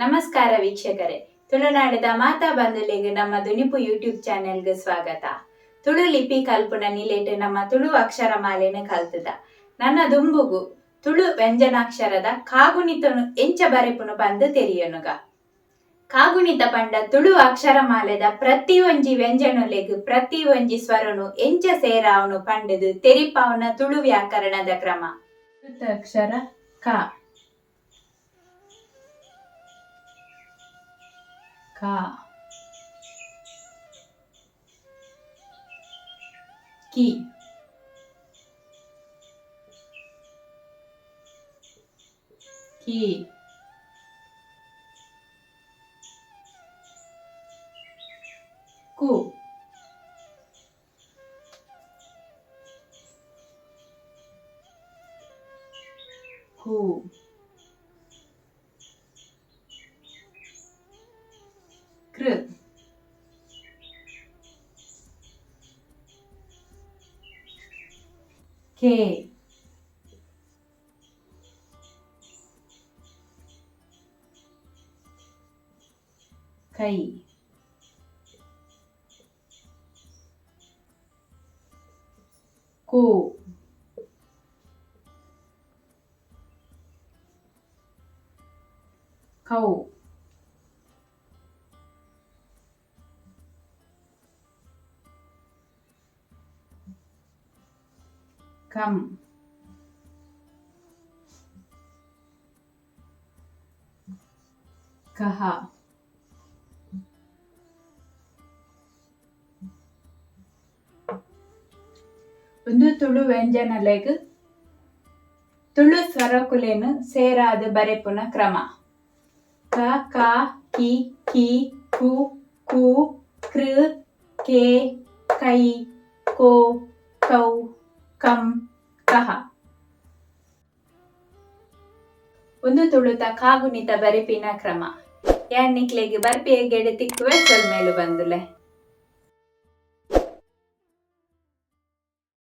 ನಮಸ್ಕಾರ ವೀಕ್ಷಕರೇ, ತುಳುನಾಡದ ಮಾತಾ ಬಂಧುಲೆಗ್ ನಮ್ಮ ದುನಿಪು ಯೂಟ್ಯೂಬ್ ಚಾನೆಲ್ಗೆ ಸ್ವಾಗತ. ತುಳು ಲಿಪಿ ಕಲ್ಪುನ ನಿಲೇಟ್ ನಮ್ಮ ತುಳು ಅಕ್ಷರ ಮಾಲೆನ ಕಲ್ತದ. ನನ್ನ ದುಂಬುಗು ತುಳು ವ್ಯಂಜನಾಕ್ಷರದ ಕಾಗುಣಿತನು ಎಂಚ ಬರೆಪುನು ಬಂದು ತೆರಿಯನುಗ. ಕಾಗುಣಿತ ಪಂಡ ತುಳು ಅಕ್ಷರ ಮಾಲೆದ ಪ್ರತಿ ಒಂಜಿ ವ್ಯಂಜನುಲೆಗ್ ಪ್ರತಿ ಒಂಜಿ ಸ್ವರನು ಎಂಚ ಸೇರಾವನು ಪಂಡದು ತೆರಿಪಾವನ ತುಳು ವ್ಯಾಕರಣದ ಕ್ರಮ. ಅಕ್ಷರ ಕ ka ki ki ku ku kr ke kai ku kau kam kaha ಒಂದು ತುಳು ವ್ಯಂಜನಲೆಗ್ ತುಳು ಸ್ವರಕುಲೆನು ಸೇರಾದ ಬರೆಪುನ ಕ್ರಮ. ಕ ಕ ಕಿ ಕಿ ಕು ಕು ಕೃ ಕೆ ಕೈ ಕೋ ಕೌ ಕಂ ಕಹ. ಒಂದು ತುಳುತ ಕಾಗುಣಿತ ಬರೆಪಿನ ಕ್ರಮ. ಯಾನ್ನಿಕ್ಲೆಗ್ ಬರ್ಪಿಯ ಗೆಡೆ ತಿಕ್ಕುವೆ ಸೊಲ್ಮೇಲು ಬಂದುಲೆ.